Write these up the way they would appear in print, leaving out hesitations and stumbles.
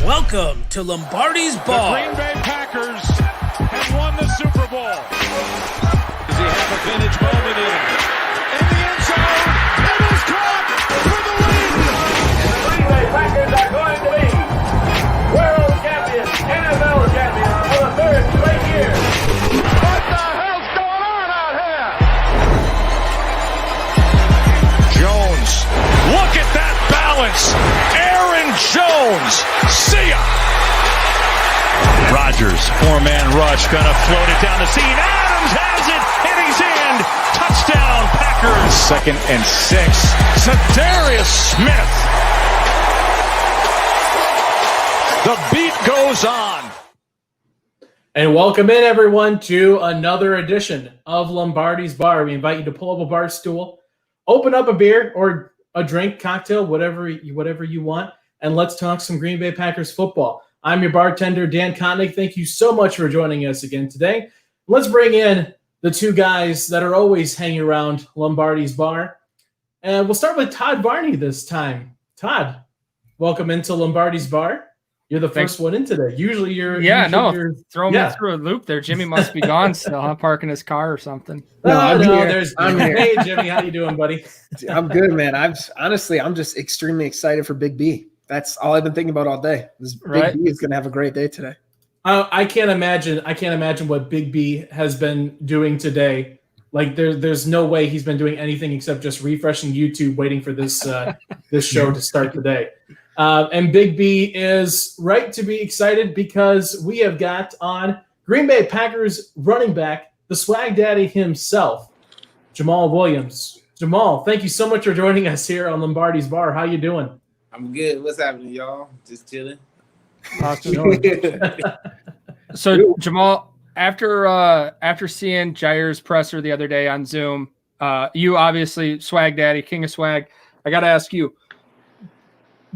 Welcome to Lombardi's Bar. The Green Bay Packers have won the Super Bowl. Does he have a vintage moment in the end zone? It is caught for the win. The Green Bay Packers are going to be world champions, NFL champions for the third straight year. What the hell's going on out here? Jones, look at that balance. Aaron Jones, see ya. Rodgers, four-man rush, gonna float it down the seam. Adams has it, and he's in. Touchdown, Packers. 2nd and 6. Zadarius Smith. The beat goes on. And welcome in, everyone, to another edition of Lombardi's Bar. We invite you to pull up a bar stool, open up a beer or a drink, cocktail, whatever you want, and let's talk some Green Bay Packers football. I'm your bartender, Dan Koenig. Thank you so much for joining us again today. Let's bring in the two guys that are always hanging around Lombardi's Bar. And we'll start with Todd Varney this time. Todd, welcome into Lombardi's Bar. You're the first one in today. Usually you're throw me through a loop there. Jimmy must be gone still. I'm parking his car or something. I'm here. Hey, Jimmy, how you doing, buddy? I'm good, man. I'm just extremely excited for Big B. That's all I've been thinking about all day. Big B is going to have a great day today. I can't imagine what Big B has been doing today. Like there's no way he's been doing anything except just refreshing YouTube, waiting for this this show to start today. And Big B is right to be excited because we have got on Green Bay Packers running back, the swag daddy himself, Jamaal Williams. Jamaal, thank you so much for joining us here on Lombardi's Bar. How you doing? I'm good. What's happening, y'all? Just chilling. So Jamaal, after seeing Jair's presser the other day on Zoom, you obviously swag daddy, king of swag. I got to ask you,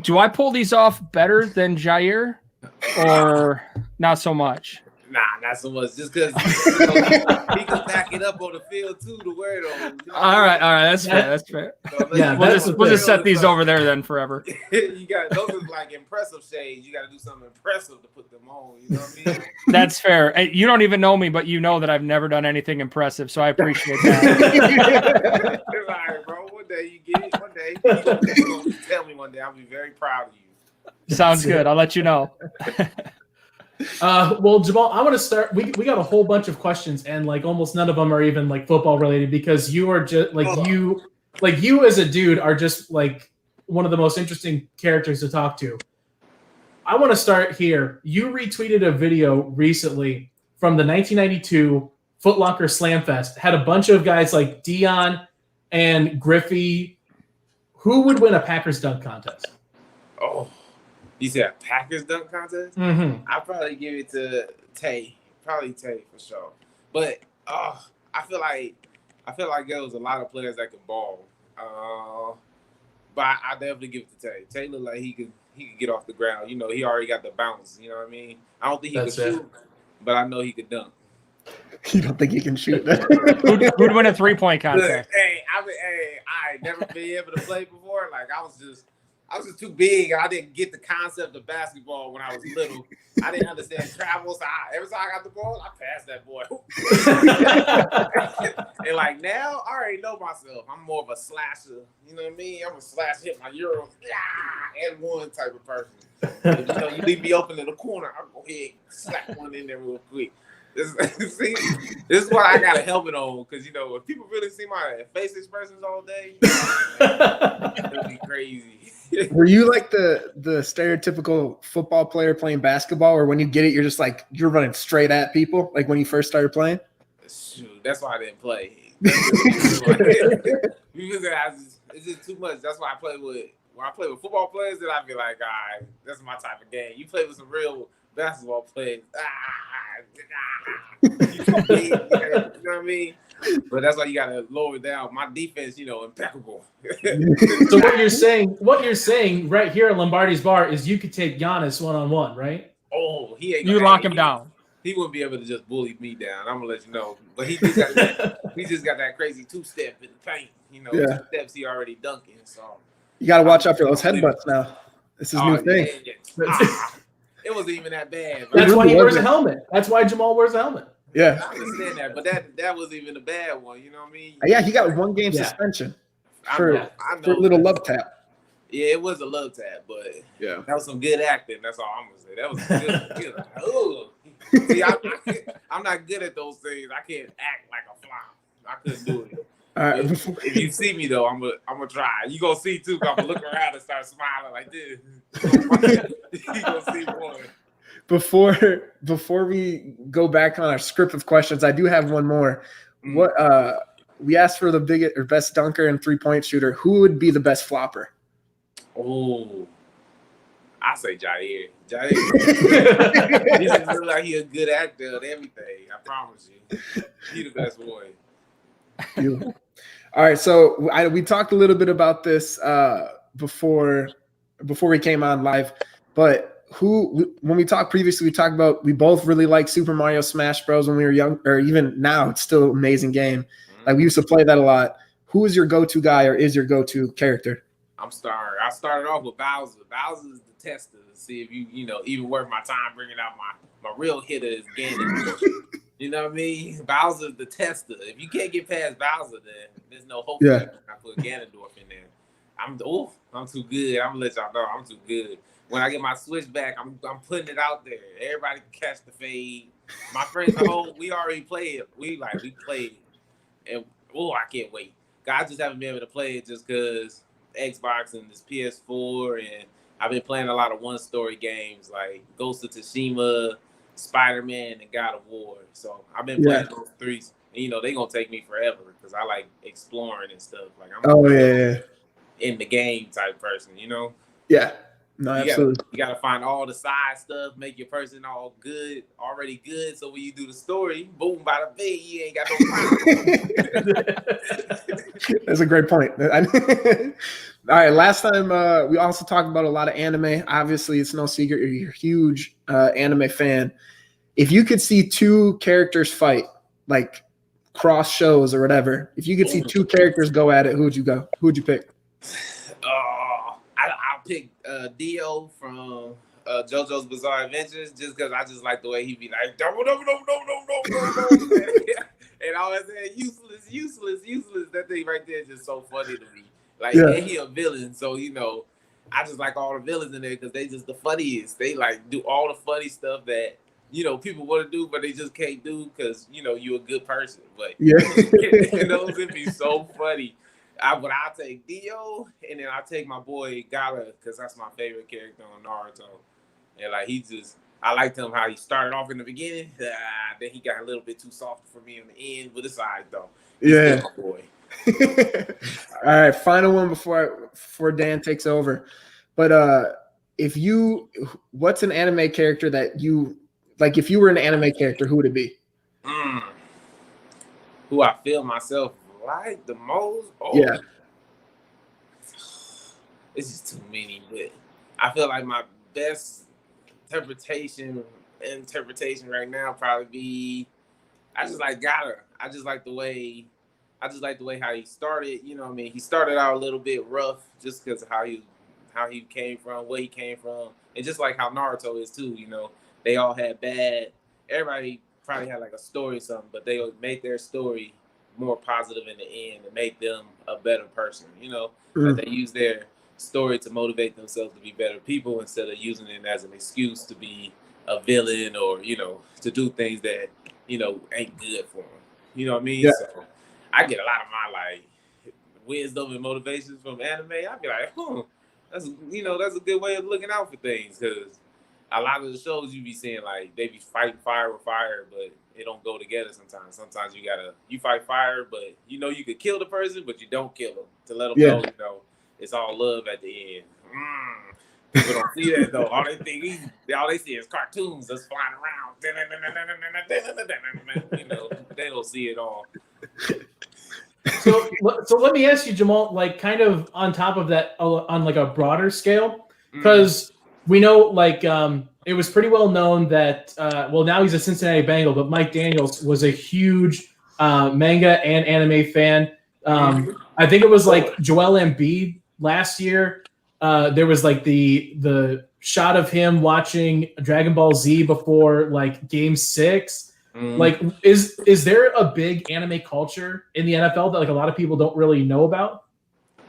do I pull these off better than Jair or not so much? Nah, not so much. Just because he can back it up on the field too to wear it on. You know? All right, that's fair. That's fair. So we'll just set these over there then forever. You got those are like impressive shades. You got to do something impressive to put them on. You know what I mean? That's fair. You don't even know me, but you know that I've never done anything impressive, so I appreciate that. All right, bro. One day you get it. One day you tell me one day. I'll be very proud of you. Sounds good. I'll let you know. Well, Jamaal, I want to start. We got a whole bunch of questions, and like almost none of them are even like football related because you are just you as a dude are just like one of the most interesting characters to talk to. I want to start here. You retweeted a video recently from the 1992 Foot Locker Slam Fest. Had a bunch of guys like Dion and Griffey. Who would win a Packers dunk contest? Oh. You said Packers dunk contest? Mm-hmm. I'd probably give it to Tay. Probably Tay for sure. But I feel like there was a lot of players that could ball. But I definitely give it to Tay. Tay looked like he could get off the ground. You know, he already got the bounce. You know what I mean? I don't think he could shoot, but I know he could dunk. You don't think he can shoot? Who'd win a 3-point contest? Hey, I never been able to play before. Like I was just too big. I didn't get the concept of basketball when I was little. I didn't understand travel. So every time I got the ball, I passed that boy. And like now, I already know myself. I'm more of a slasher. You know what I mean? I'm a slash, hit my euro, and one type of person. You leave me open in the corner, I'll go ahead and slap one in there real quick. This is why I got a helmet on, because if people really see my face expressions all day, it'll be crazy. Were you like the stereotypical football player playing basketball, or when you get it, you're just like you're running straight at people, like when you first started playing? Shoot, that's why I didn't play. It's just too much. That's why I play with. When I play with football players, then I be like, all right, that's my type of game. You play with some real basketball players. You know what I mean? But that's why you gotta lower it down. My defense, impeccable. So what you're saying right here at Lombardi's Bar is you could take Giannis one-on-one, right? Oh, he ain't. You lock him down. He wouldn't be able to just bully me down. I'm gonna let you know. But he just got that crazy two-step in the paint. 2 steps he already dunking. So you gotta watch out for those headbutts now. This is new thing. It wasn't even that bad. That's why he wears a wasn't. helmet. That's why Jamaal wears a helmet. Yeah. I understand that, but that wasn't even a bad one. You know what I mean? Yeah, he got 1 game Yeah. suspension I for, know, for a little love tap. Yeah, it was a love tap, but Yeah. that was some good acting. That's all I'm gonna say. That was good. Ooh. See, I'm not good at those things. I can't act like a fly. I couldn't do it. All right. If you see me though, I'm gonna try. You gonna see too. I'm gonna look around and start smiling like this. You gonna see one. Before we go back on our script of questions, I do have one more. What we asked for the biggest or best dunker and 3-point shooter. Who would be the best flopper? Oh, I say Jair. Jair. He just look like he a good actor and everything. I promise you, he the best boy. All right, so we talked a little bit about this before we came on live, but when we talked previously, we talked about we both really like Super Mario Smash Bros. When we were young, or even now, it's still an amazing game. Like we used to play that a lot. Who is your go-to guy or is your go-to character? I started off with Bowser. Bowser is the tester to see if you even worth my time bringing out my real hitter is Ganondorf. You know what I mean? Bowser's the tester. If you can't get past Bowser, then there's no hope for you. I put Ganondorf in there. I'm too good. I'm gonna let y'all know I'm too good. When I get my switch back, I'm putting it out there. Everybody can catch the fade. My friends at home, we already played it. We played it. And I can't wait. I just haven't been able to play it just because Xbox and this PS4, and I've been playing a lot of one-story games like Ghost of Tsushima, Spider-Man, and God of War. So I've been playing those 3. And, they gonna take me forever because I like exploring and stuff. Like I'm in the game type person, Yeah. No, absolutely. You gotta find all the side stuff, make your person already good. So when you do the story, boom, bada bing, you ain't got no problem. That's a great point. All right, last time we also talked about a lot of anime. Obviously, it's no secret you're a huge anime fan. If you could see 2 characters fight, like cross shows or whatever, if you could see 2 characters go at it, who would you go? Who would you pick? I'll pick Dio from JoJo's Bizarre Adventures just because I just like the way he be like, no. And always saying useless. That thing right there is just so funny to me. Like, and he a villain, so I just like all the villains in there because they just the funniest. They like do all the funny stuff that people want to do, but they just can't do because you're a good person. But it'd be so funny. I'll take Dio, and then I'll take my boy Gala because that's my favorite character on Naruto. And like I liked him how he started off in the beginning. Then he got a little bit too soft for me in the end, but it's all right though. He's still my boy. All right, final one before Dan takes over. But what's an anime character that you like? If you were an anime character, who would it be? Who I feel myself like the most? It's just too many, but I feel like my best interpretation right now probably be I just like Gala. I just like the way how he started. He started out a little bit rough just because of how he came from, where he came from, and just like how Naruto is too. They all had bad. Everybody probably had like a story or something, but they would make their story more positive in the end and make them a better person. That they use their story to motivate themselves to be better people instead of using it as an excuse to be a villain or to do things that ain't good for them. You know what I mean? Yeah. So I get a lot of my wisdom and motivations from anime. I'd be like, that's a good way of looking out for things because a lot of the shows you be seeing they be fighting fire with fire, but it don't go together sometimes. Sometimes you fight fire, but you could kill the person, but you don't kill them to let them know it's all love at the end. People don't see that though. All they see is cartoons that's flying around. They don't see it all. So let me ask you, Jamaal, like kind of on top of that, on like a broader scale, because we know it was pretty well known that now he's a Cincinnati Bengal, but Mike Daniels was a huge manga and anime fan. I think it was like Joel Embiid last year. There was like the shot of him watching Dragon Ball Z before like Game 6. Like, is there a big anime culture in the NFL that like a lot of people don't really know about?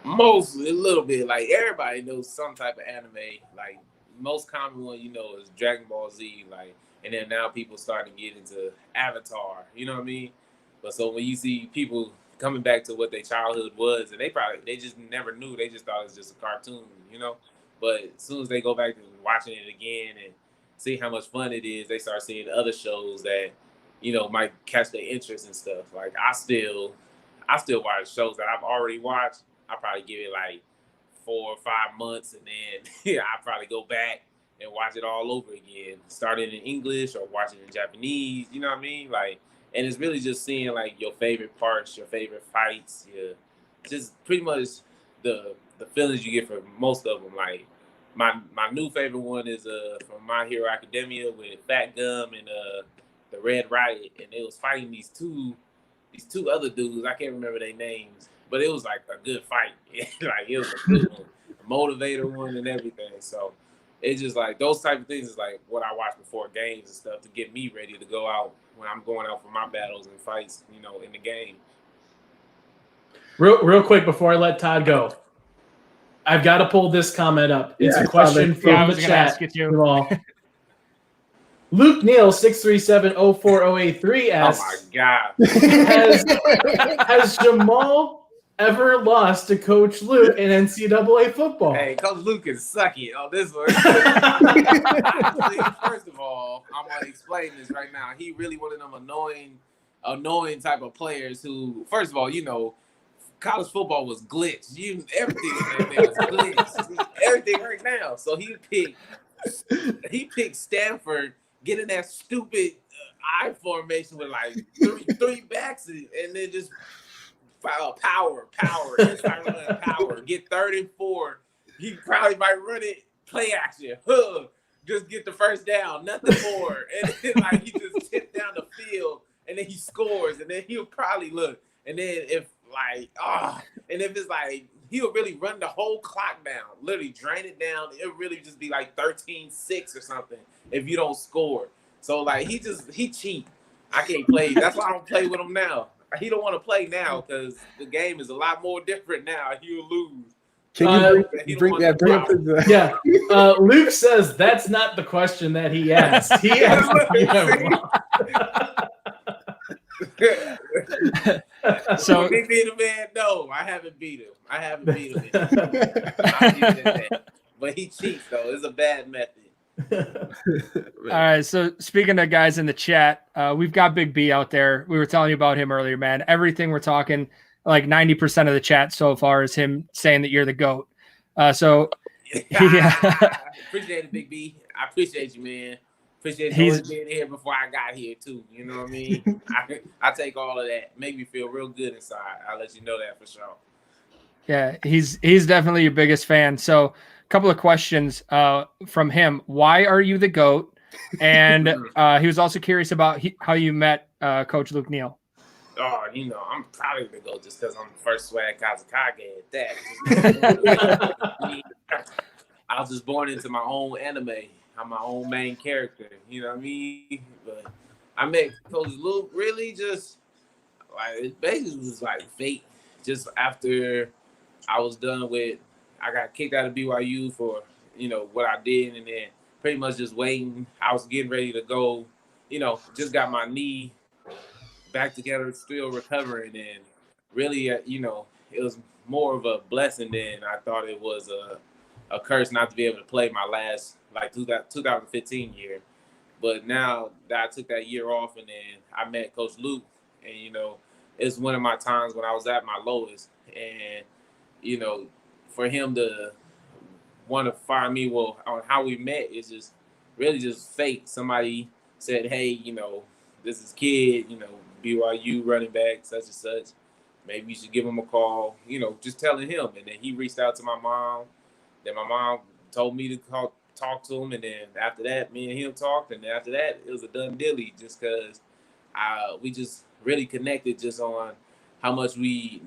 Mostly, a little bit. Like everybody knows some type of anime. Like most common one, is Dragon Ball Z. Like, and then now people starting to get into Avatar. You know what I mean? But so when you see people coming back to what their childhood was, and they just never knew. They just thought it was just a cartoon. But as soon as they go back to watching it again and see how much fun it is, they start seeing other shows that might catch their interest and stuff. Like I still watch shows that I've already watched. I probably give it like 4 or 5 months, and then I probably go back and watch it all over again, starting in English or watching in Japanese. You know what I mean? Like, and it's really just seeing like your favorite parts, your favorite fights, just pretty much the feelings you get from most of them. Like my new favorite one is from My Hero Academia with Fat Gum and the Red Riot, and they was fighting these two other dudes. I can't remember their names. But it was like a good fight. Like it was a good one, a motivator one and everything. So it's just like those type of things is like what I watch before games and stuff to get me ready to go out when I'm going out for my battles and fights, in the game. Real quick before I let Todd go, I've got to pull this comment up. It's a question from the chat. Luke Neal 637-04083 asks, "Oh my God, has Jamaal ever lost to Coach Luke in NCAA football?" Hey, Coach Luke is sucky on this one. First of all, I'm gonna explain this right now. He really one of them annoying type of players who, first of all, college football was glitched. Everything in there was glitched. Everything right now. So he picked Stanford, getting that stupid I formation with like three backs, and then just power, inside running power, get 3rd and 4. He probably might run it, play action, just get the first down, nothing more. And then like he just hit down the field, and then he scores, and then he'll probably look. And then if it's like he'll really run the whole clock down, literally drain it down. It'll really just be like 13-6 or something if you don't score. So like he cheat. I can't play. That's why I don't play with him now. He don't want to play now because the game is a lot more different now. He'll lose. Can you bring up Luke says that's not the question that he asked. He asked. So he beat him, man. No, I haven't beat him. I'll leave it at that. But he cheats though. It's a bad method. All right. So speaking of guys in the chat, we've got Big B out there. We were telling you about him earlier, man. Everything we're talking, like 90% of the chat so far is him saying that you're the GOAT. Appreciate it, Big B. I appreciate you, man. Appreciate you being here before I got here too. You know what I mean? I take all of that. Make me feel real good inside. I'll let you know that for sure. Yeah, he's definitely your biggest fan. So a couple of questions from him. Why are you the GOAT? And he was also curious about how you met Coach Luke Neal. Oh, I'm probably the GOAT just because I'm the first swag Kazakage at that. I was just born into my own anime. I'm my own main character. You know what I mean? But I met Coach Luke really just like it basically was like fate. Just after I was done with, I got kicked out of BYU for what I did, and then pretty much just waiting. I was getting ready to go. Just got my knee back together, still recovering, and really, it was more of a blessing than I thought it was a curse not to be able to play my last 2015 year. But now that I took that year off and then I met Coach Luke, and it's one of my times when I was at my lowest, and for him to want to find me, on how we met is just really just fate. Somebody said, hey, this is kid, BYU running back, such and such. Maybe you should give him a call, just telling him. And then he reached out to my mom. Then my mom told me to talk to him. And then after that, me and him talked. And then after that, it was a done dilly just because we just really connected just on how much we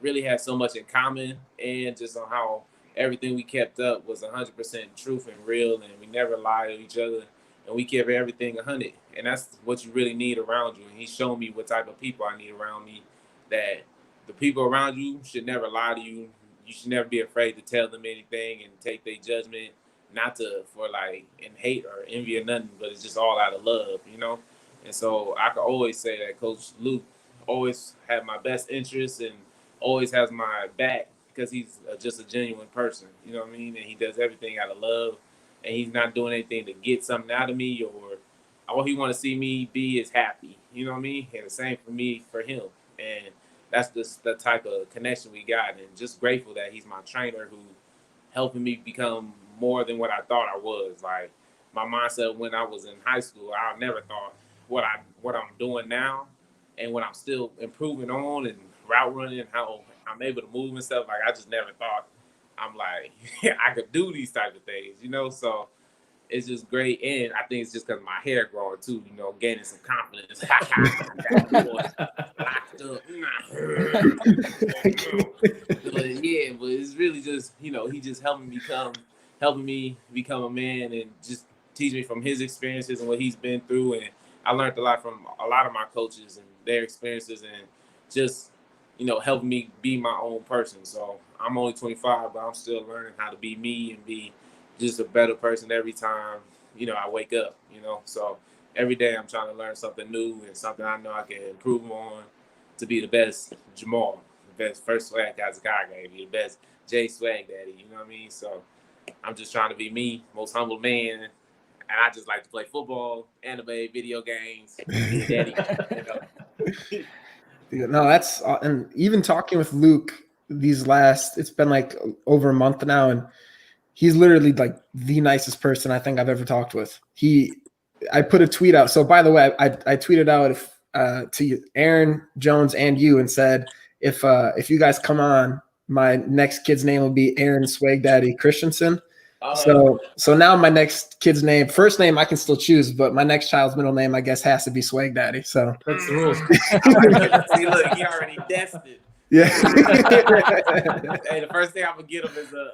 really had so much in common and just on how everything we kept up was 100% truth and real, and we never lied to each other, and we kept everything 100. And that's what you really need around you. And he showed me what type of people I need around me, that the people around you should never lie to you. You should never be afraid to tell them anything and take their judgment, not for like in hate or envy or nothing, but it's just all out of love, you know? And so I can always say that Coach Luke always had my best interests and always has my back because he's just a genuine person, you know what I mean? And he does everything out of love, and he's not doing anything to get something out of me, or all he want to see me be is happy, you know what I mean? And the same for me, for him. And that's just the type of connection we got, and just grateful that he's my trainer who helping me become more than what I thought I was. Like, my mindset when I was in high school, I never thought what I'm doing now and what I'm still improving on and route running and how I'm able to move and stuff. Like, I just never thought I'm like, I could do these type of things, you know? So it's just great. And I think it's just because my hair growing too, you know, gaining some confidence. But yeah, but it's really just, you know, he just helping me become a man, and just teach me from his experiences and what he's been through. And I learned a lot from a lot of my coaches and their experiences, and just, you know, helping me be my own person. So I'm only 25, but I'm still learning how to be me and be just a better person every time, you know, I wake up, you know. So every day I'm trying to learn something new and something I know I can improve on to be the best Jamaal, the best first swag guy gave me, the best J swag daddy, you know what I mean? So I'm just trying to be me, most humble man, and I just like to play football, anime, video games, daddy, you know. No, that's and even talking with Luke it's been like over a month now, and he's literally like the nicest person I think I've ever talked with. I put a tweet out. So by the way, I tweeted out to Aaron Jones and you and said, if you guys come on, my next kid's name will be Aaron Swag Daddy Christensen. So now my next kid's name, first name I can still choose, but my next child's middle name I guess has to be Swag Daddy. So That's the rules. See, look, he already destined. yeah. Hey, the first thing I'm gonna get him is a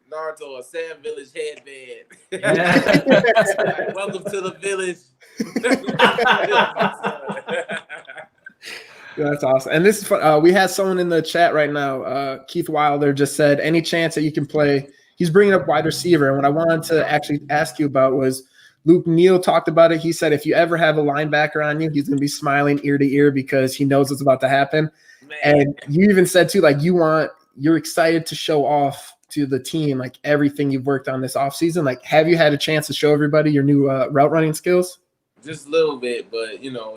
Naruto or Sam Village headband. Like, welcome to the village. That's awesome. And this is fun. We had someone in the chat right now. Keith Wilder just said, any chance that you can play? He's bringing up wide receiver. And what I wanted to actually ask you about was Luke Neal talked about it. He said, if you ever have a linebacker on you, he's going to be smiling ear to ear because he knows what's about to happen. Man. And you even said too, like you're excited to show off to the team, like everything you've worked on this offseason. Like, have you had a chance to show everybody your new route running skills? Just a little bit, but you know,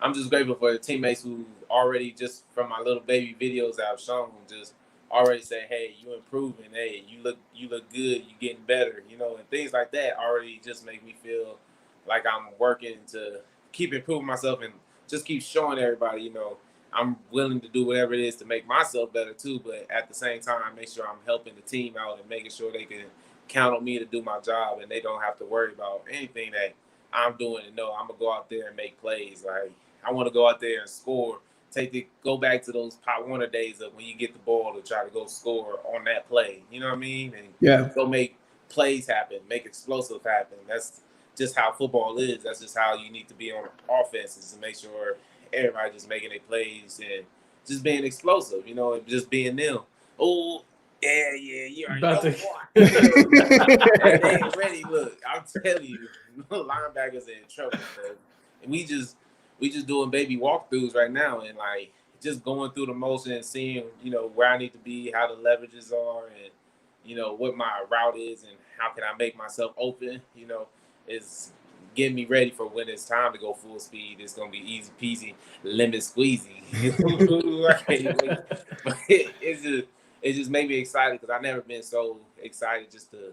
I'm just grateful for the teammates who already, just from my little baby videos that I've shown, just already say, hey, you improving, hey, you look good, you getting better, you know, and things like that already just make me feel like I'm working to keep improving myself and just keep showing everybody, you know, I'm willing to do whatever it is to make myself better too, but at the same time, make sure I'm helping the team out and making sure they can count on me to do my job and they don't have to worry about anything that I'm doing. And no, I'm gonna go out there and make plays. Like, I want to go out there and score. Go back to those Pop Warner days of when you get the ball to try to go score on that play. You know what I mean? And go make plays happen, make explosive happen. That's just how football is. That's just how you need to be on offenses to make sure everybody just making their plays and just being explosive, you know, and just being them. Oh, yeah, you already know what. They ain't ready. Look, I'm telling you, linebackers are in trouble, bro. And we just doing baby walkthroughs right now, and like just going through the motion and seeing, you know, where I need to be, how the leverages are, and you know what my route is, and how can I make myself open. You know, is getting me ready for when it's time to go full speed. It's gonna be easy peasy, lemon squeezy. But it just made me excited because I've never been so excited just to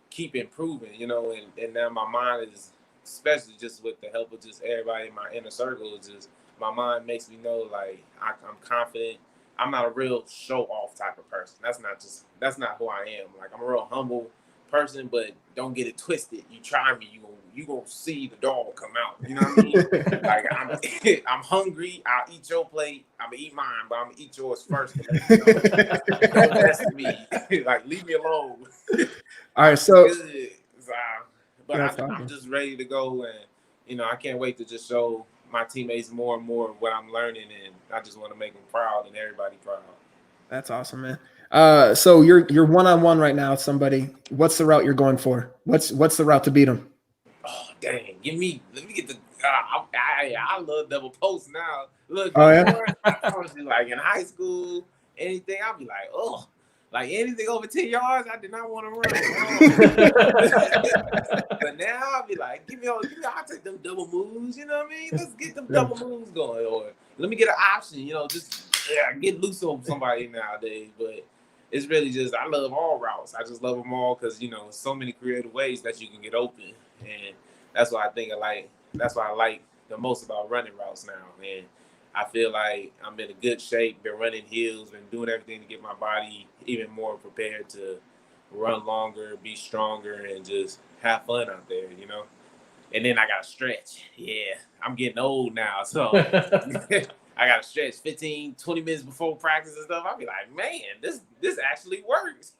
keep improving. You know, and now my mind is, especially just with the help of just everybody in my inner circle, is just my mind makes me know like I'm confident. I'm not a real show off type of person. That's not who I am. Like, I'm a real humble person, but don't get it twisted. You try me, you gonna see the dog come out. You know what I mean? Like I'm hungry. I'll eat your plate. I'm gonna eat mine, but I'm gonna eat yours first. Don't mess with me. Like leave me alone. All right, so but I'm just ready to go, and I can't wait to just show my teammates more and more what I'm learning, and I just want to make them proud and everybody proud. That's awesome, man. So you're one-on-one right now with somebody. What's the route you're going for? What's the route to beat them? Oh dang! Let me get the. I love double post now. Look, yeah? I was like in high school, anything I'll be like, oh, like anything over 10 yards, I did not want to run. But now I'll be like, I'll take them double moves. You know what I mean? Let's get them double moves going, or let me get an option. Just get loose on somebody nowadays. But it's really just I love all routes. I just love them all because so many creative ways that you can get open, and that's what I think I like. That's what I like the most about running routes now, and I feel like I'm in a good shape. Been running hills, been doing everything to get my body even more prepared to run longer, be stronger, and just have fun out there. And then I got to stretch. Yeah, I'm getting old now, so I got to stretch 15, 20 minutes before practice and stuff. I'll be like, man, this actually works.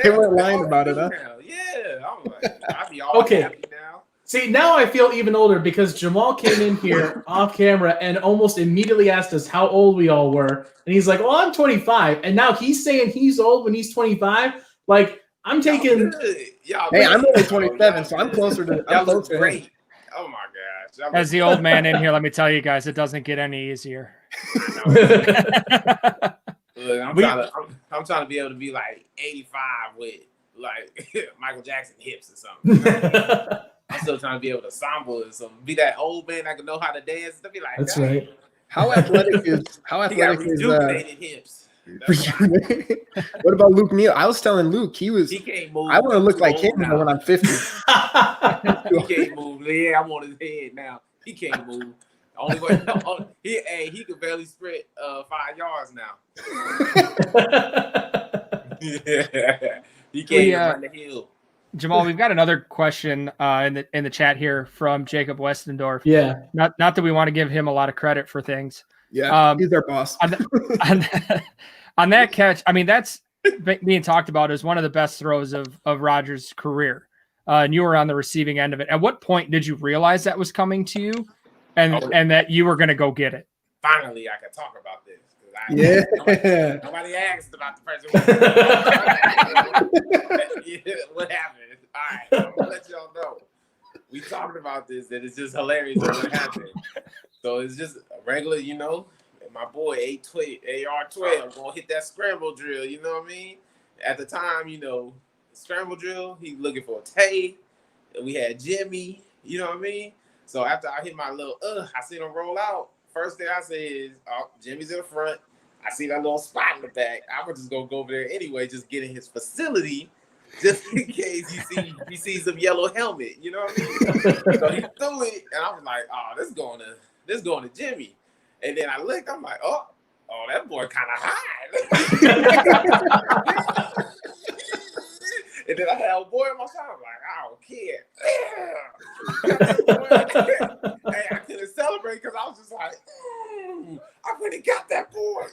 They weren't lying about it, huh? Yeah, I'm like, I'll be all happy now. See, now I feel even older because Jamaal came in here off camera and almost immediately asked us how old we all were. And he's like, well, I'm 25. And now he's saying he's old when he's 25. Like, I'm taking. Hey, I'm only 27, so I'm closer to. That looks great. Oh my gosh! As the old man in here, let me tell you guys, it doesn't get any easier. Look, I'm trying to be able to be like 85 with like Michael Jackson hips or something. I'm still trying to be able to samba or something. Be that old man that can know how to dance. Be like, that's right. How athletic is rejuvenated hips? What about Luke Neal? I was telling Luke he can't move. I want to look like him when I'm 50. He can't move. Yeah, I'm on his head now. He can't move. Only way he could barely sprint 5 yards now. Yeah. He can't even run the hill. Jamaal, we've got another question in the chat here from Jacob Westendorf. Yeah. Not that we want to give him a lot of credit for things. Yeah, he's our boss. On that catch, I mean, that's being talked about as one of the best throws of Rodgers' career. And you were on the receiving end of it. At what point did you realize that was coming to you and that you were going to go get it? Finally, I can talk about this. Nobody asked about the person. What happened? All right, I'm going to let y'all know. We talked about this, and it's just hilarious what happened. So it's just a regular, my boy, AR-12, going to hit that scramble drill, you know what I mean? At the time, scramble drill, he looking for a Tay. We had Jimmy, you know what I mean? So after I hit my little, I seen him roll out. First thing I say is, oh, Jimmy's in the front. I see that little spot in the back. I was just going to go over there anyway, just get in his facility, just in case he sees some yellow helmet, you know what I mean? So he threw it, and I was like, oh, this going to Jimmy. And then I looked, I'm like, oh, that boy kind of high. And then I had a boy on my side. I'm like, I don't care. Hey, I couldn't celebrate because I was just like, I really got that boy.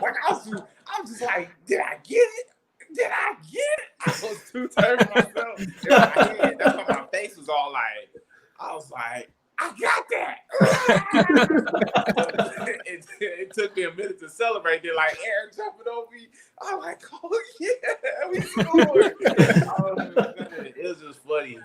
Like I was just like, did I get it? I was too turned myself. That's why my face was all like, I was like, I got that. It took me a minute to celebrate. They're like, Aaron jumping over me. I'm like, oh yeah, we scored. It was just funny.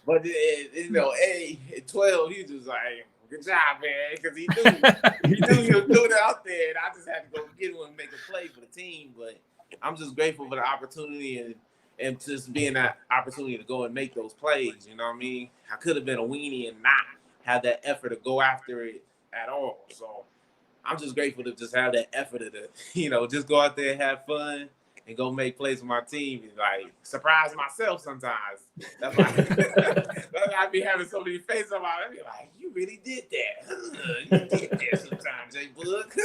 But at 12, he was just like, good job, man, because he knew he was doing it out there, and I just had to go get him and make a play for the team. But I'm just grateful for the opportunity and just being that opportunity to go and make those plays, you know what I mean? I could have been a weenie and not have that effort to go after it at all. So I'm just grateful to just have that effort to, just go out there and have fun and go make plays for my team and, like, surprise myself sometimes. That's why I be having so many faces on my, I be like, you really did that. You did that sometimes, J. Book.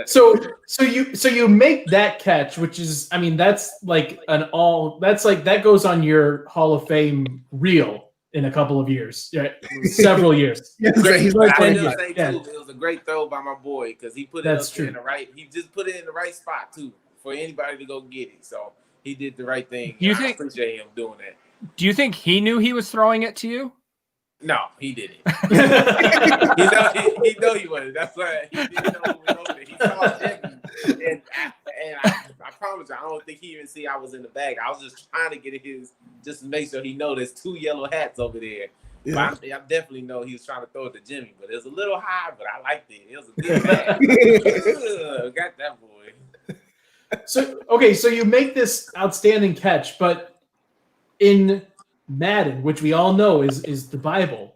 So you make that catch, which is, I mean, that's like that goes on your Hall of Fame reel in a couple of years, right? Several years. He's like I 20 will years. say too, it was a great throw by my boy because he put it That's up there true. in the right. He just put it in the right spot too for anybody to go get it. So he did the right thing. I appreciate him doing that. Do you think he knew he was throwing it to you? No, he didn't. he know he wasn't. That's why he didn't know who was over there. He saw Jimmy, and I promise you, I don't think he even see I was in the bag. I was just trying to get his, just to make sure he know there's 2 yellow hats over there. Yeah. But I definitely know he was trying to throw it to Jimmy, but it was a little high, but I liked it. It was a good bag. Got that boy. So you make this outstanding catch, but in Madden, which we all know is the Bible,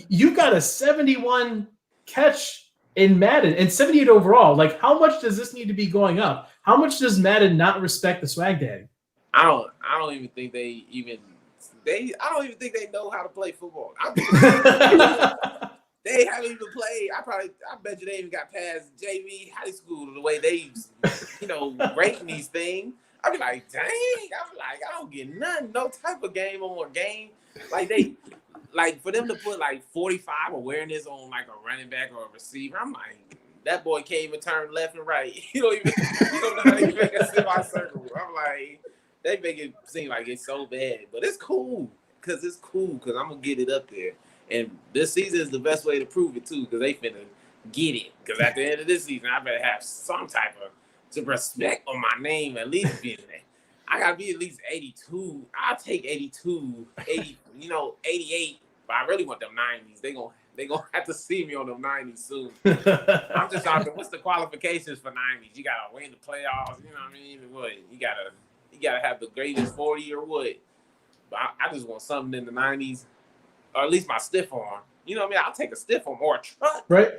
you've got a 71 catch in Madden and 78 overall. Like, how much does this need to be going up? How much does Madden not respect the swag daddy? I don't even think I don't even think they know how to play football. They haven't even played. I bet you they even got past JV high school the way they, rating these things. I'd be like, dang, I don't get nothing, no type of game on game. Like for them to put like 45 awareness on like a running back or a receiver, I'm like, that boy can't even turn left and right. You don't know how to make a semicircle. I'm like, they make it seem like it's so bad, but it's cool because I'm gonna get it up there. And this season is the best way to prove it too, because they finna get it. Because at the end of this season, I better have some type of respect on my name, at least being there. I gotta be at least 82. I'll take 82, 80, 88. But I really want them 90s. They gonna have to see me on them 90s soon. I'm just asking, what's the qualifications for 90s? You gotta win the playoffs. You know what I mean? What you gotta have the greatest 40 or what? But I just want something in the 90s, or at least my stiff arm. You know what I mean? I'll take a stiff arm or a truck. Right.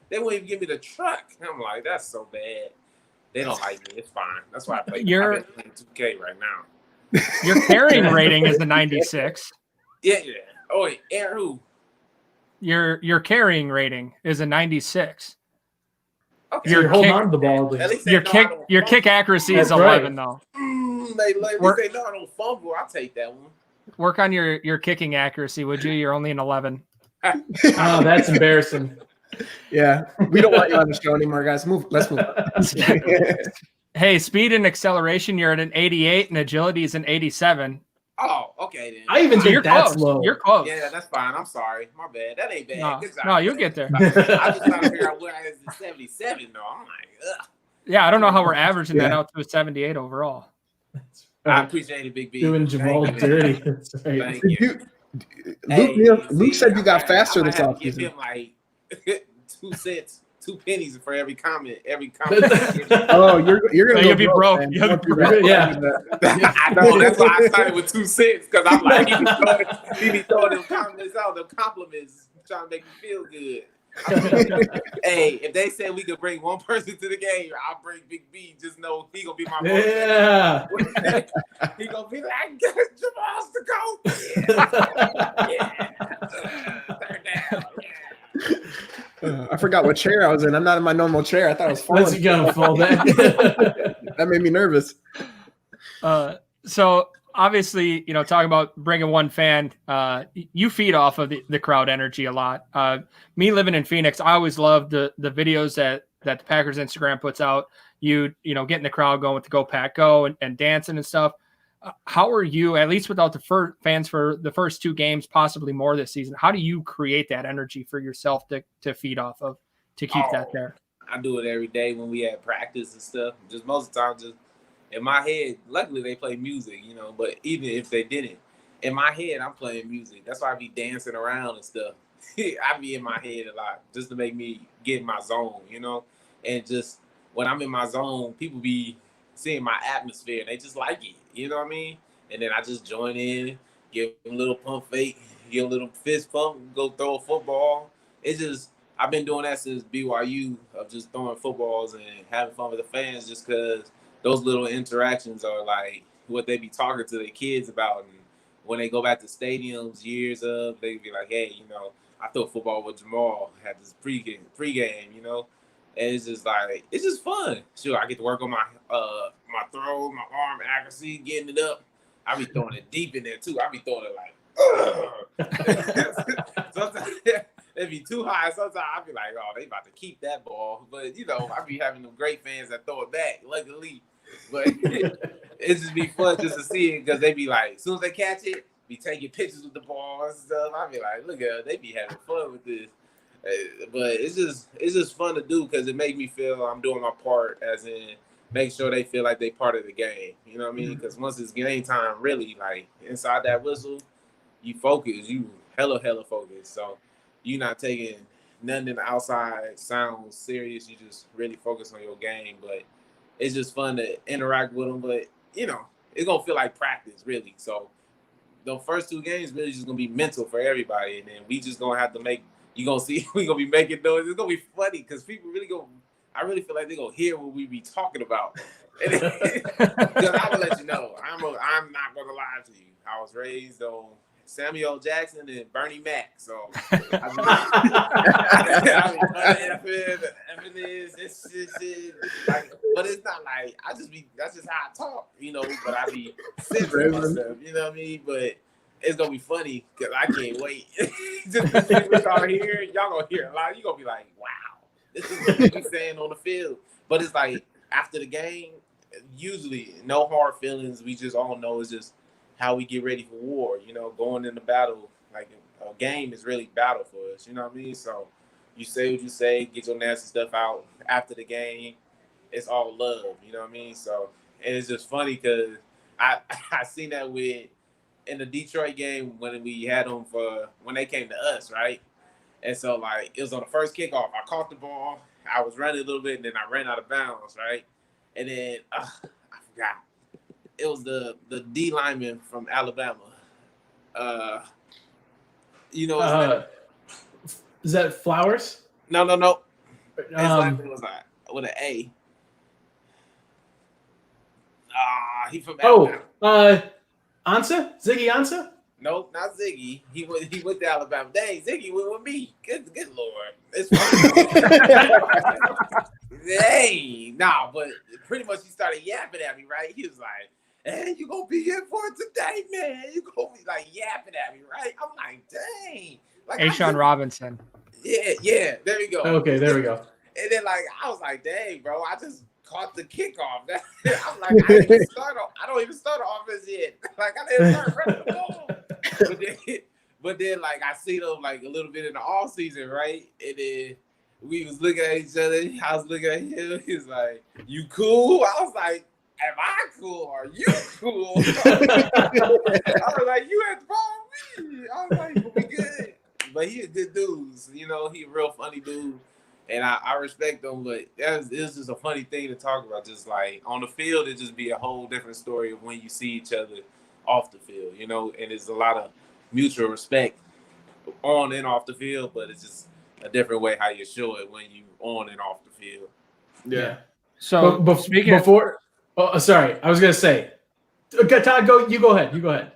They won't even give me the truck. I'm like, that's so bad. They don't like me. It's fine. That's why I play. I've been playing 2K right now. Your carrying rating is a 96. Yeah. Oh, wait, Aaron who? Your carrying rating is a 96. Okay. You're holding on to the ball. At least Your kick accuracy is That's 11 right. though. They know I don't fumble. I'll take that one. Work on your kicking accuracy, would you? You're only an 11. Oh, that's embarrassing. Yeah, we don't want you on the show anymore, guys. Let's move on. Hey, speed and acceleration, you're at an 88, and agility is an 87. Oh, okay then. I even think You're that's close. low. You're close. Yeah, that's fine. I'm sorry. My bad. That ain't bad. Good job. No, you'll get there. I just trying to figure out where I is in 77 though. I'm like, ugh. Yeah, I don't know how we're averaging that out to a 78 overall. I appreciate it, Big B. Doing Jamaal Thank you, dirty. man. That's right. Thank you. Luke said you got faster this I give offseason. him like 2 cents, 2 pennies for every comment. Oh, you're gonna You'll be broke. man. You'll Don't be do broke. that. Yeah. I know, that's why I started with 2 cents, because I'm like, he be throwing them comments out, them compliments, trying to make me feel good. Hey, if they said we could bring one person to the game, I'll bring Big B. Just know he gonna be my Yeah. He gonna be like, Jamal's the GOAT. Yeah. Third down. Yeah. I forgot what chair I was in. I'm not in my normal chair. I thought I was falling. Let's go fall back. That made me nervous. So obviously, talking about bringing one fan, you feed off of the crowd energy a lot. Me living in Phoenix, I always love the videos that the Packers Instagram puts out. You getting the crowd going with the Go Pack Go and dancing and stuff. How are you, at least without the fans for the first 2 games, possibly more this season? How do you create that energy for yourself to feed off of, to keep that there? I do it every day when we have practice and stuff. Just most of the time, just in my head. Luckily, they play music, but even if they didn't, in my head, I'm playing music. That's why I be dancing around and stuff. I be in my head a lot just to make me get in my zone, and just when I'm in my zone, people be seeing my atmosphere and they just like it. You know what I mean? And then I just join in, give them a little pump fake, give a little fist pump, go throw a football. It's just, I've been doing that since BYU, of just throwing footballs and having fun with the fans, just because those little interactions are like what they be talking to their kids about. And when they go back to stadiums years of, they be like, hey, I throw football with Jamaal, had this pregame, And it's just fun. Sure, I get to work on my my throw, my arm accuracy, getting it up. I be throwing it deep in there too. I be throwing it like sometimes it be too high. Sometimes I be like, oh, they about to keep that ball. But I be having them great fans that throw it back, luckily. But it just be fun just to see it because they be like, as soon as they catch it, be taking pictures with the ball and stuff. I be like, look at they be having fun with this. But it's just fun to do because it makes me feel I'm doing my part, as in make sure they feel like they part of the game. You know what I mean? Because once it's game time, really, like inside that whistle, you focus, you hella focus. So you're not taking nothing in the outside sounds serious. You just really focus on your game. But it's just fun to interact with them. But it's gonna feel like practice, really. So the first 2 games really just gonna be mental for everybody, and then we just gonna have to make. You gonna see we gonna be making noise. It's gonna be funny because people really I really feel like they gonna hear what we be talking about. Because I will let you know, I'm not gonna lie to you. I was raised on Samuel Jackson and Bernie Mac, so but it's not like that's just how I talk, But I be censoring myself, you know what I mean? But it's gonna be funny because I can't wait. Just people start hearing, y'all gonna hear a lot. You gonna be like, "Wow, this is what we saying on the field." But it's like after the game, usually no hard feelings. We just all know it's just how we get ready for war. Going into battle, like a game is really battle for us. You know what I mean? So you say what you say, get your nasty stuff out after the game. It's all love. You know what I mean? So and it's just funny because I seen that in the Detroit game when we had them when they came to us, right? And so it was on the first kickoff. I caught the ball. I was running a little bit, and then I ran out of bounds, right? And then I forgot. It was the D lineman from Alabama. Is that Flowers? No. His last name was with an A. He from Alabama. Ansah? Ziggy Ansah? Nope, not Ziggy. He went to Alabama. Dang, Ziggy went with me. Good Lord. It's Dang. Nah, but pretty much he started yapping at me, right? He was like, hey, you gonna be here for it today, man. You gonna be yapping at me, right? I'm like, dang. Ashawn Robinson. Yeah, there we go. Okay, there we go. And then I was like, dang, bro, I just caught the kickoff. I'm like, I don't even start the offense yet. I didn't start running the ball. But then I see them a little bit in the off season, right? And then we was looking at each other. I was looking at him. He was like, "You cool?" I was like, "Am I cool? Are you cool?" I was like, "You at the ball with me?" I was like, "We good." But he a good dude. He a real funny dude. And I respect them, but it's just a funny thing to talk about. Just on the field, it just be a whole different story of when you see each other off the field, and it's a lot of mutual respect on and off the field, but it's just a different way how you show it when you on and off the field. Yeah. So sorry, I was gonna say, Todd, you go ahead.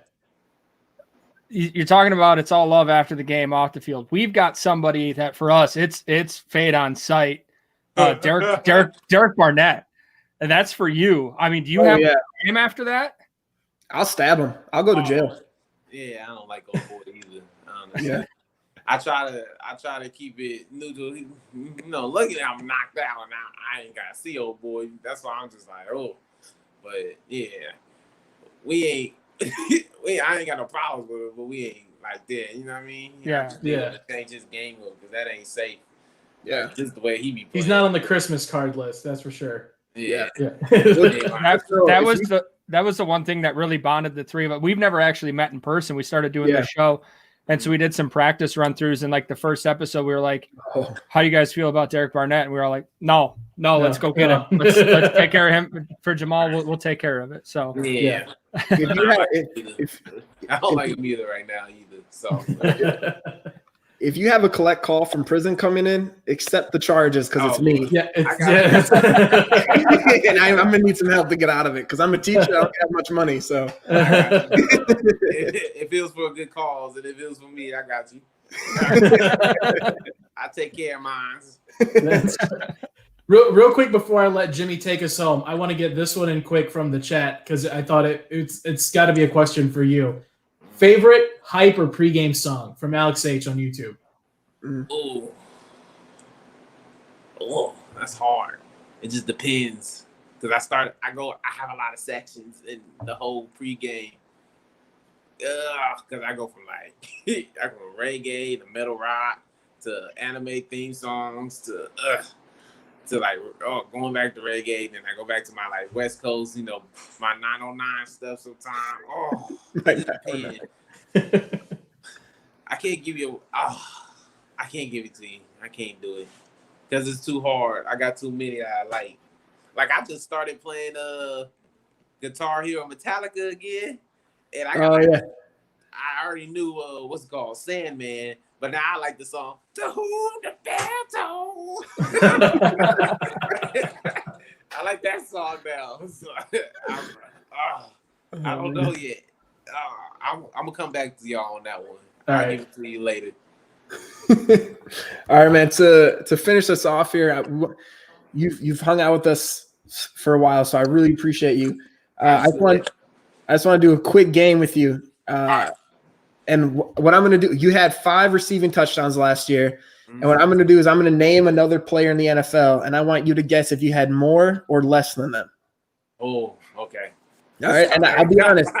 You're talking about it's all love after the game off the field. We've got somebody that for us it's fade on sight. Derek Barnett, and that's for you. I mean, do you have him after that? I'll stab him. I'll go to jail. Yeah, I don't like old boy either. Honestly. Yeah. I try to keep it neutral. Luckily I'm knocked out and I ain't got to see old boy. That's why I'm just like, oh. But yeah, we ain't. I ain't got no problems with it, but we ain't like that. You know what I mean? Yeah. Change his game up because that ain't safe. Yeah. Just the way he be playing. He's not on the Christmas card list, that's for sure. Yeah. That was the one thing that really bonded the three of us. We've never actually met in person. We started doing the show, and so we did some practice run-throughs. And the first episode, we were like, "How do you guys feel about Derek Barnett?" And we were all like, "No, let's go get him. Let's take care of him for Jamaal. We'll take care of it." So yeah. I don't like him either right now either. So if you have a collect call from prison coming in, accept the charges because it's me. Yeah, and I'm gonna need some help to get out of it because I'm a teacher. I don't have much money, so it feels for a good cause, and it feels for me. I got you. I take care of mine. Real quick before I let Jimmy take us home, I want to get this one in quick from the chat because I thought it's got to be a question for you. Favorite hype or pregame song from Alex H on YouTube? Oh, that's hard. It just depends. Because I have a lot of sections in the whole pregame. Because I go from reggae to metal rock to anime theme songs to going back to reggae. Then I go back to my West Coast, my 909 stuff sometimes. Oh, I can't give you. I can't give it to you. I can't do it because it's too hard. I got too many that I like. I just started playing Guitar Hero Metallica again, and I already knew what's it called, Sandman, but now I like the song "To Whom the Bell Tolls." I like that song now. So, I don't know yet. I'm gonna come back to y'all on that one. I'll give it to you later. All right, man. To finish us off here, you've hung out with us for a while, so I really appreciate you. I just want to do a quick game with you. And what I'm going to do, you had 5 receiving touchdowns last year. And what I'm going to do is I'm going to name another player in the NFL, and I want you to guess if you had more or less than them. Oh, okay. All right, and I'll be honest.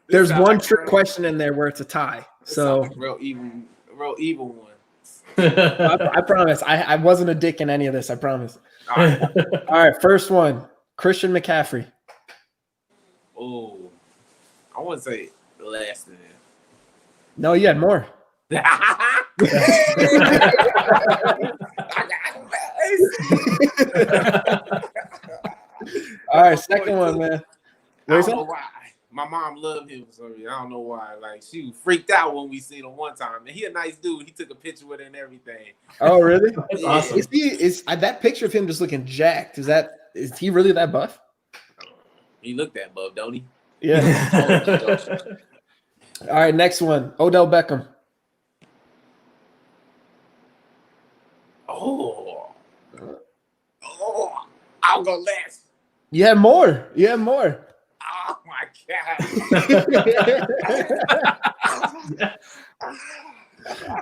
There's one trick question in there where it's a tie. So real even one. I promise. I wasn't a dick in any of this. I promise. All right. First one, Christian McCaffrey. Oh, I want to say less than that. No, you had more. All right, second one, man. I don't know why. My mom loved him, so I don't know why. She freaked out when we seen him one time. And he a nice dude. He took a picture with her and everything. Oh, really? That's awesome. Is that picture of him just looking jacked? Is he really that buff? He looked that buff, don't he? Yeah. All right, next one. Odell Beckham. Oh, I'll go less. You had more. Oh my God.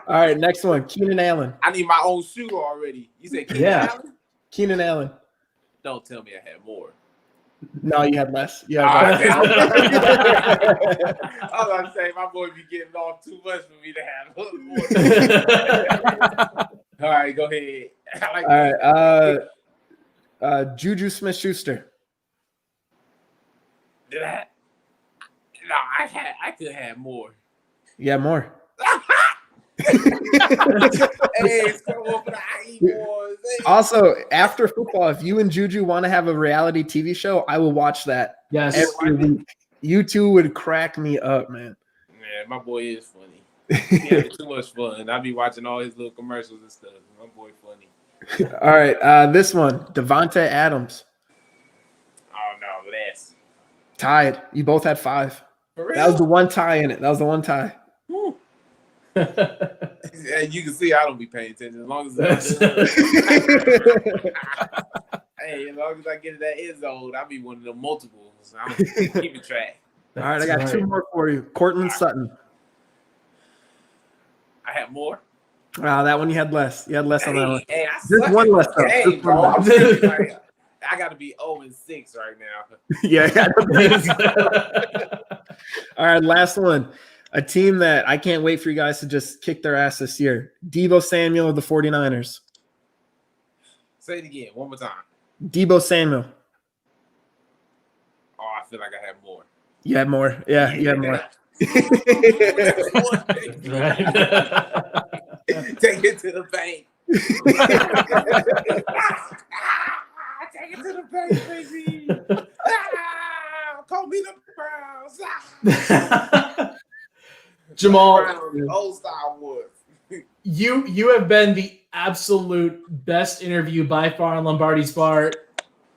All right, next one. Keenan Allen. I need my own shoe already. You said Keenan Allen? Keenan Allen. Don't tell me I had more. No, you had less. I was about to say my boy be getting off too much for me to have more. All right, go ahead. All right. Juju Smith-Schuster. Did I? No, I could have more. Yeah, more. Hey, it's coming up for the IE boys. Hey. Also, after football, if you and Juju want to have a reality TV show, I will watch that. Yes. Every week. You two would crack me up, man. Man, my boy is funny. He has too much fun. I be watching all his little commercials and stuff. My boy funny. All right, this one, Devontae Adams. Oh no, less. Tied. You both had 5. For real? That was the one tie in it. That was the one tie. And you can see I don't be paying attention as long as hey, as long as I get to that end zone, I'll be one of the multiples. I'm keeping track. All right, I got 2 more for you. Cortland Sutton. I have more. That one you had less. You had less on that one. Hey, Just one less though. Hey, bro. I got to be 0-6 right now. Yeah. All right, last one. A team that I can't wait for you guys to just kick their ass this year. Deebo Samuel of the 49ers. Say it again, one more time. Deebo Samuel. Oh, I feel like I have more. You had more. Yeah, you had more. Take it to the bank. Take it to the bank, baby. Call me the Browns. Jamaal, old style Woods. you have been the absolute best interview by far on Lombardi's Bar.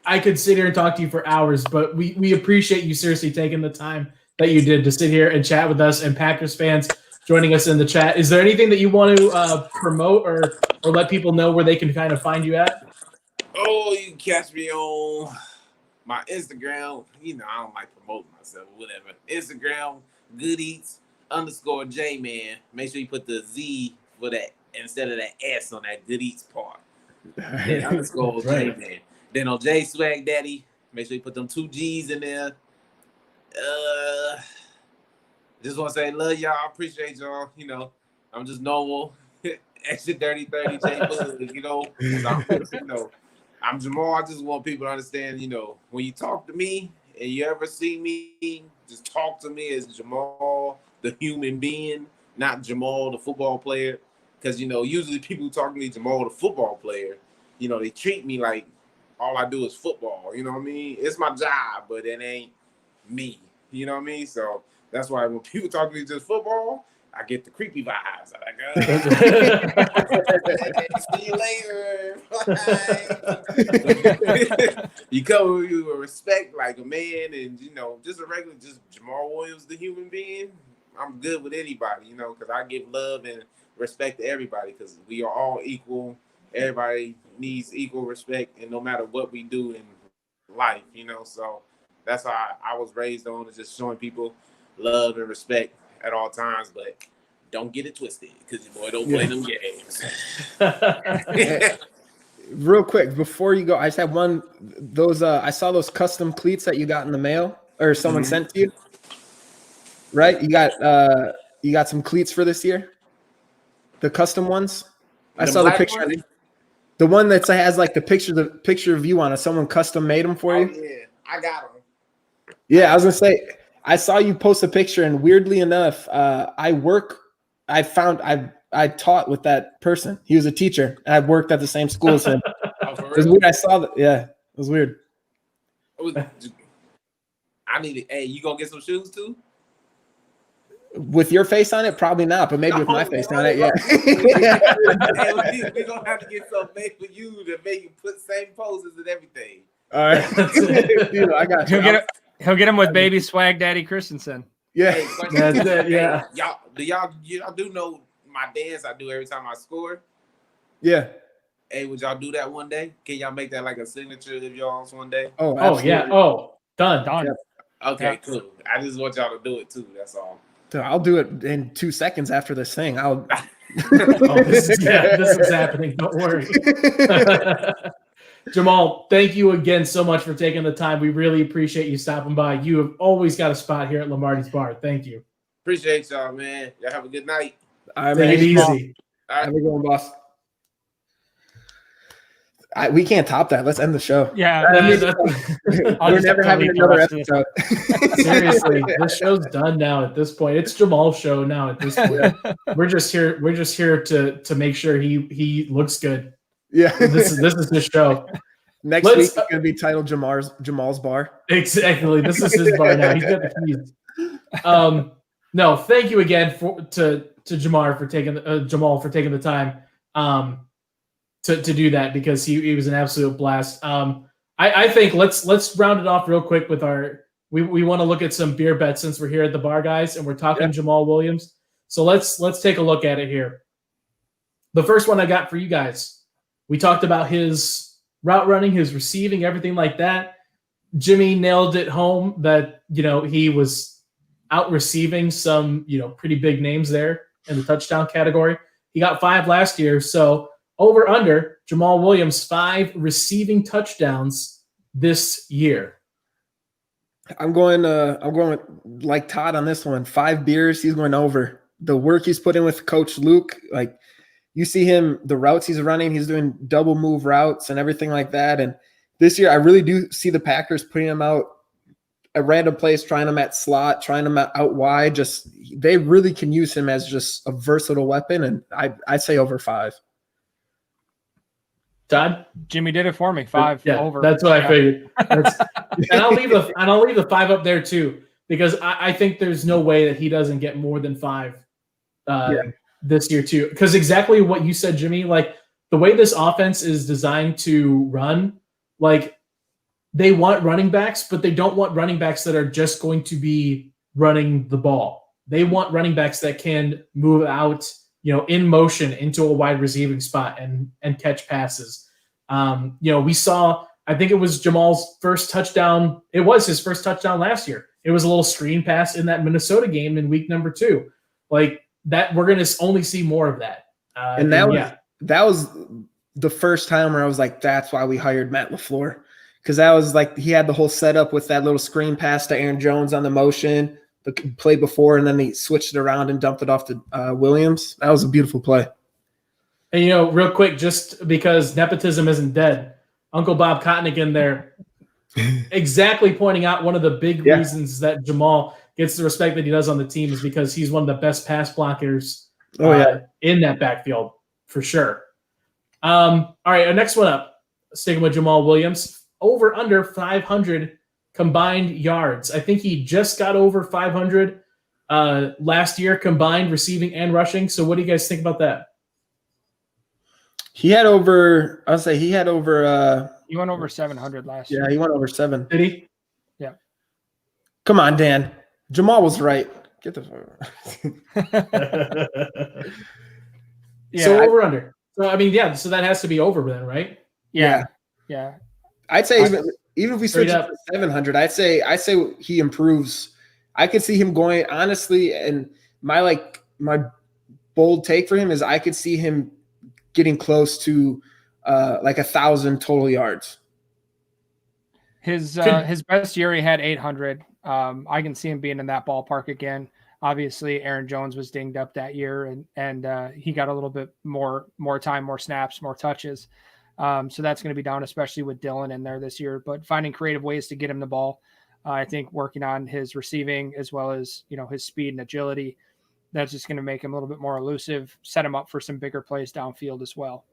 I could sit here and talk to you for hours, but we appreciate you seriously taking the time that you did to sit here and chat with us and Packers fans joining us in the chat. Is there anything that you want to promote or let people know where they can kind of find you at? Oh, you can catch me on my Instagram. You know, I don't like promoting myself, whatever. Instagram, goodeats_J-Man. Make sure you put the Z for that instead of that S on that Good Eats part. Then _ J-Man. Then on J Swag Daddy, make sure you put them 2 G's in there. Just want to say, love y'all. I appreciate y'all. You know, I'm just normal. Extra dirty 30 J Bug, you know. I'm Jamaal. I just want people to understand, you know, when you talk to me and you ever see me, just talk to me as Jamaal, the human being, not Jamaal, the football player. Because, you know, usually people who talk to me, Jamaal, the football player, you know, they treat me like all I do is football. You know what I mean? It's my job, but it ain't me. You know what I mean? So that's why when people talk to me just football, I get the creepy vibes. I'm like, see you later. You come with you with respect like a man, and you know, just a regular, just Jamaal Williams, the human being. I'm good with anybody, you know, because I give love and respect to everybody because we are all equal. Everybody needs equal respect, and no matter what we do in life, you know. So that's how I was raised on, is just showing people love and respect at all times, but don't get it twisted because your boy don't play them games. Real quick before you go, I just have one. Those I saw those custom cleats that you got in the mail or someone sent to you. Right, you got some cleats for this year. The custom ones. I saw the picture. One? The one that has like the picture of you on it. Someone custom made them for you. Yeah, I got them. Yeah, I was gonna say. I saw you post a picture, and weirdly enough, I taught with that person. He was a teacher, and I worked at the same school as him. It was weird. I saw that. Yeah, it was weird. I need it. Hey, you gonna get some shoes too? With your face on it, probably not, but maybe with my face on it, yeah. Hey, we're gonna have to get something made for you to make you put same poses and everything. All right, dude, I got you. He'll get him with baby swag daddy Christensen. Yeah, hey, that's it. Yeah, y'all do know my dance I do every time I score? Yeah. Hey, would y'all do that one day? Can y'all make that like a signature of y'all's one day? Oh yeah. Oh, done. Yep. Okay, cool. I just want y'all to do it too. That's all. So I'll do it in 2 seconds after this thing. This is happening. Don't worry. Jamaal, thank you again so much for taking the time. We really appreciate you stopping by. You have always got a spot here at Lombardi's Bar. Thank you. Appreciate y'all, man. Y'all have a good night. All right, Take it easy. All right. Have a good one, boss. We can't top that. Let's end the show. Yeah, we're never having another episode. Seriously, this show's done now. At this point, it's Jamaal's show now. At this point, we're just here to make sure he looks good. Yeah, this is his show. Week is going to be titled Jamaal's Bar. Exactly. This is his bar now. He's got the keys. No, thank you again to Jamaal for taking the time to do that, because he was an absolute blast. I think let's round it off real quick with we want to look at some beer bets since we're here at the bar, guys, and we're talking Jamaal Williams. So let's take a look at it here. The first one I got for you guys. We talked about his route running, his receiving, everything like that. Jimmy nailed it home that, he was out receiving some, pretty big names there in the touchdown category. He got 5 last year. So over under Jamaal Williams, 5 receiving touchdowns this year. I'm going with like Todd on this one. 5 beers. He's going over. The work he's put in with Coach Luke, like, you see him, the routes he's running, he's doing double move routes and everything like that. And this year, I really do see the Packers putting him out at random place, trying him at slot, trying him out wide. Just, they really can use him as just a versatile weapon. And I say over 5. Todd? Jimmy did it for me. 5 over. That's what I figured. And I'll leave the 5 up there too, because I think there's no way that he doesn't get more than 5. This year too, because exactly what you said, Jimmy, like the way this offense is designed to run, like they want running backs, but they don't want running backs that are just going to be running the ball. They want running backs that can move out, in motion into a wide receiving spot and catch passes. We saw, I think it was Jamal's first touchdown. It was his first touchdown last year. It was a little screen pass in that Minnesota game in week number 2. Like that, we're going to only see more of that. And that was the first time where I was like, that's why we hired Matt LaFleur. Because that was like, he had the whole setup with that little screen pass to Aaron Jones on the motion, the play before, and then he switched it around and dumped it off to Williams. That was a beautiful play. And, real quick, just because nepotism isn't dead, Uncle Bob Kottnick in there exactly pointing out one of the big reasons that Jamal gets the respect that he does on the team is because he's one of the best pass blockers in that backfield, for sure. All right, our next one up, sticking with Jamaal Williams, over under 500 combined yards. I think he just got over 500 last year combined receiving and rushing. So what do you guys think about that? He went over He went over 700 last year. Yeah, he went over 7. Did he? Yeah. Come on, Dan. Jamal was right. Get the So over under. So I mean, so that has to be over then, right? Yeah. I'd say even if we switch it to 700, I'd say he improves. I could see him going, honestly, and my bold take for him is I could see him getting close to 1,000 total yards. His best year he had 800. I can see him being in that ballpark again. Obviously, Aaron Jones was dinged up that year, and he got a little bit more time, more snaps, more touches. So that's going to be down, especially with Dylan in there this year. But finding creative ways to get him the ball, I think working on his receiving as well as his speed and agility, that's just going to make him a little bit more elusive, set him up for some bigger plays downfield as well.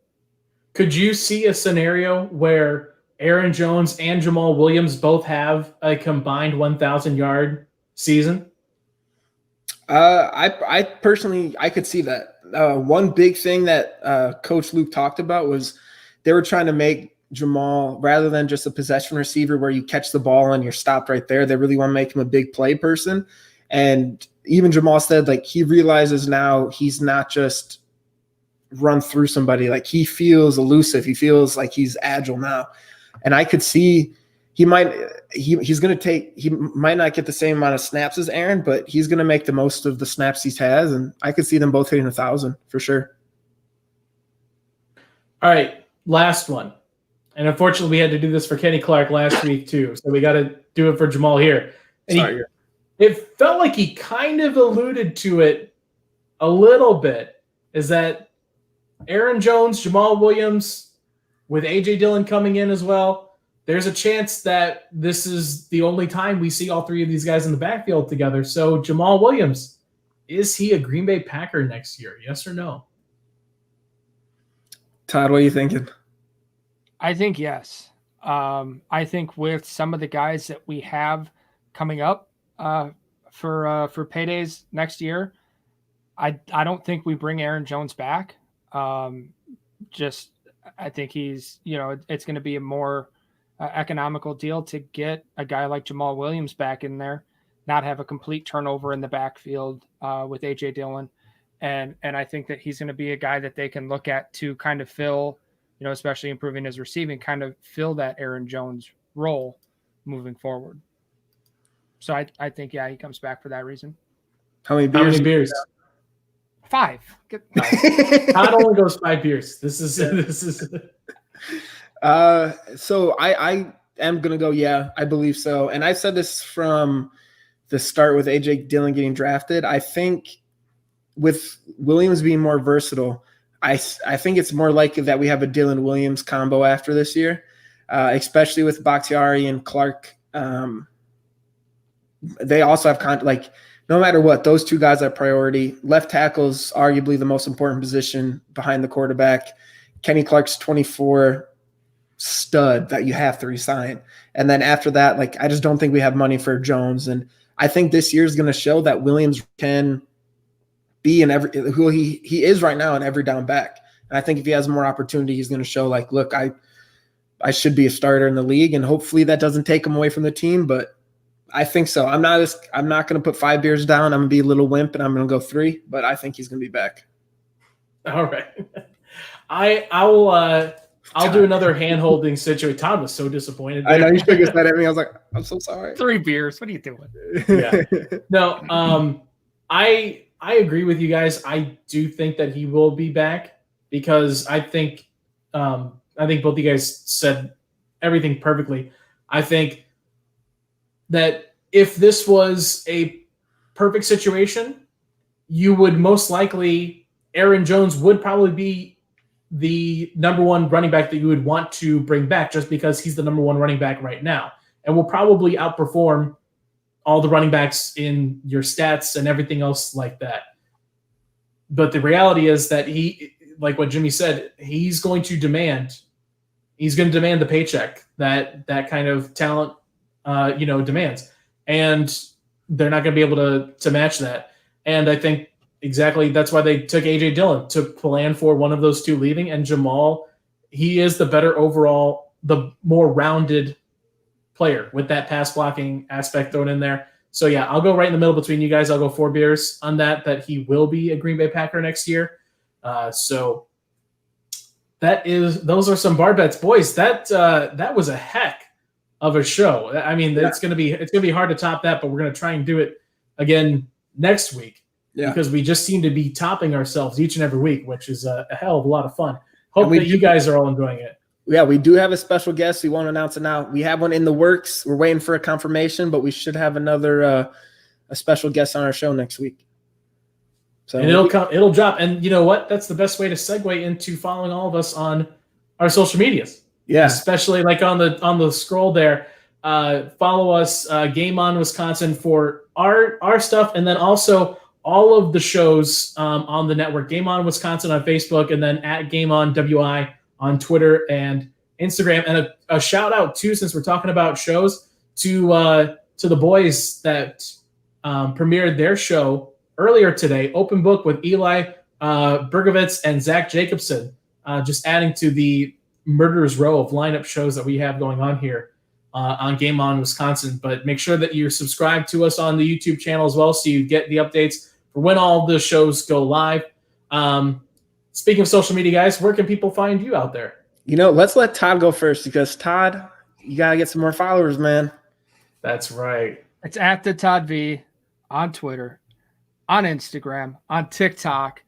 Could you see a scenario where Aaron Jones and Jamaal Williams both have a combined 1,000-yard season? I personally, I could see that. One big thing that Coach Luke talked about was they were trying to make Jamaal, rather than just a possession receiver where you catch the ball and you're stopped right there, they really want to make him a big play person. And even Jamaal said, he realizes now he's not just run through somebody. He feels elusive. He feels like he's agile now. And I could see he might not get the same amount of snaps as Aaron, but he's going to make the most of the snaps he has. And I could see them both hitting 1,000 for sure. All right. Last one. And unfortunately, we had to do this for Kenny Clark last week too. So we got to do it for Jamaal here. And it felt like he kind of alluded to it a little bit, is that Aaron Jones, Jamaal Williams, with A.J. Dillon coming in as well, there's a chance that this is the only time we see all three of these guys in the backfield together. So Jamaal Williams, is he a Green Bay Packer next year? Yes or no? Todd, what are you thinking? I think yes. I think with some of the guys that we have coming up for paydays next year, I don't think we bring Aaron Jones back. I think he's, it's going to be a more economical deal to get a guy like Jamaal Williams back in there, not have a complete turnover in the backfield with A.J. Dillon. And I think that he's going to be a guy that they can look at to kind of fill, especially improving his receiving, kind of fill that Aaron Jones role moving forward. So I think, he comes back for that reason. How many beers? 5. Todd only goes 5 beers. This is. So I am going to go, I believe so. And I said this from the start with A.J. Dillon getting drafted. I think with Williams being more versatile, I think it's more likely that we have a Dillon Williams combo after this year, especially with Bakhtiari and Clark. They also have no matter what, those two guys are priority. Left tackle is arguably the most important position behind the quarterback. Kenny Clark's 24 stud that you have to resign. And then after that, I just don't think we have money for Jones. And I think this year is going to show that Williams can be who he is right now in every down back. And I think if he has more opportunity, he's going to show look, I should be a starter in the league. And hopefully that doesn't take him away from the team, but I think so. I'm not going to put 5 beers down. I'm going to be a little wimp and I'm going to go 3, but I think he's going to be back. All right. I will I'll do another hand-holding situation. Todd was so disappointed. I know you shook his head at me. I was like, I'm so sorry. 3 beers. What are you doing? Yeah. No, I agree with you guys. I do think that he will be back because I think both you guys said everything perfectly. I think that if this was a perfect situation, you would most likely Aaron Jones would probably be the number one running back that you would want to bring back just because he's the number one running back right now and will probably outperform all the running backs in your stats and everything else like that. But the reality is that he, like what Jimmy said, he's going to demand the paycheck that kind of talent, demands. And they're not going to be able to match that. And I think exactly that's why they took A.J. Dillon to plan for one of those two leaving. And Jamaal, he is the better overall, the more rounded player with that pass blocking aspect thrown in there. So, yeah, I'll go right in the middle between you guys. I'll go 4 beers on that he will be a Green Bay Packer next year. So those are some bar bets. Boys, that was a heck of a show. I mean, it's gonna be hard to top that, but we're gonna try and do it again next week. Yeah. Because we just seem to be topping ourselves each and every week, which is a hell of a lot of fun. Hope that you guys are all enjoying it. Yeah, we do have a special guest. We won't announce it now. We have one in the works. We're waiting for a confirmation, but we should have another a special guest on our show next week. So and it'll drop. And you know what? That's the best way to segue into following all of us on our social medias. Yeah, especially like on the scroll there. Follow us, Game On Wisconsin, for our stuff, and then also all of the shows on the network. Game On Wisconsin on Facebook, and then at Game On WI on Twitter and Instagram. And a shout out too, since we're talking about shows, to the boys that premiered their show earlier today, Open Book with Eli Bergovitz and Zach Jacobson, just adding to the murderer's row of lineup shows that we have going on here on Game On Wisconsin. But make sure that you're subscribed to us on the YouTube channel as well, so you get the updates for when all the shows go live. Speaking of social media, guys, where can people find you out there? Let's let Todd go first, because Todd, you got to get some more followers, man. That's right. It's at the Todd V on Twitter, on Instagram, on TikTok,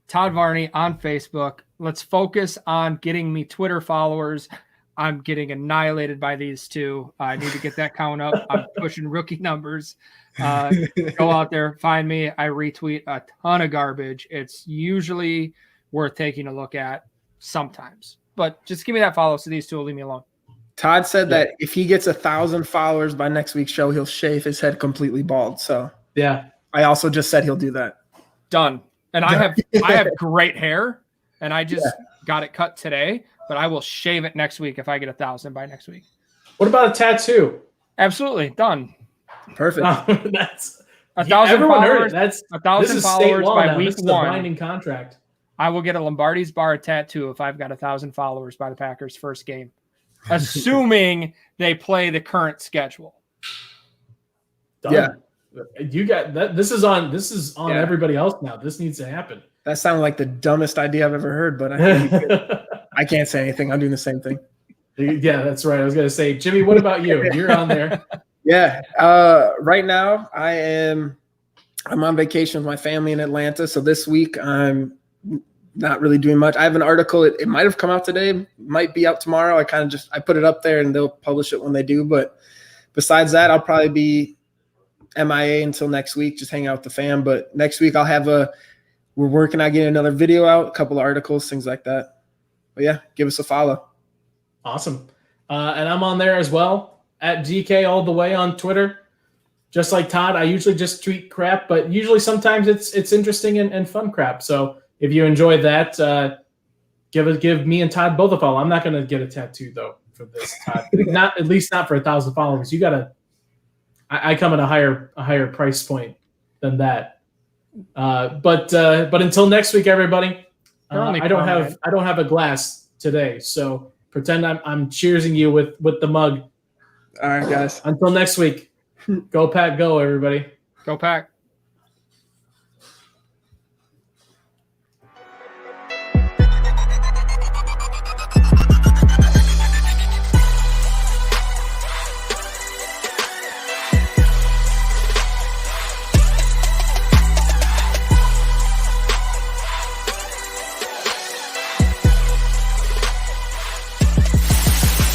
Todd Varney on Facebook. Let's focus on getting me Twitter followers. I'm getting annihilated by these two. I need to get that count up. I'm pushing rookie numbers. Go out there, find me. I retweet a ton of garbage. It's usually worth taking a look at sometimes. But just give me that follow so these two will leave me alone. Todd said that if he gets 1,000 followers by next week's show, he'll shave his head completely bald. So yeah, I also just said he'll do that. Done. And I have great hair, and I just got it cut today, but I will shave it next week if I get 1,000 by next week. What about a tattoo? Absolutely. Done. Perfect. That's 1,000 followers. That's 1,000 followers by week one. Binding contract. I will get a Lombardi's bar tattoo if I've got 1,000 followers by the Packers' first game, assuming they play the current schedule. Done. Yeah, you got that. This is on everybody else now. This needs to happen. That sounded like the dumbest idea I've ever heard, but I can't say anything. I'm doing the same thing. Yeah, that's right. I was going to say, Jimmy, what about you? You're on there. Yeah. Right now I'm on vacation with my family in Atlanta. So this week I'm not really doing much. I have an article. It might have come out today, might be out tomorrow. I put it up there and they'll publish it when they do. But besides that, I'll probably be MIA until next week, just hanging out with the fam. But next week we're working on getting another video out, a couple of articles, things like that. But yeah, give us a follow. Awesome. And I'm on there as well, at GK all the way on Twitter. Just like Todd, I usually just tweet crap, but usually sometimes it's interesting and fun crap. So if you enjoy that, give me and Todd both a follow. I'm not going to get a tattoo though for this, Todd. Not, at least not for 1,000 followers. You gotta. I come at a higher price point than that. But until next week, everybody. I don't have a glass today, so pretend I'm cheersing you with the mug. All right, guys. Until next week. Go Pack, go, everybody. Go Pack.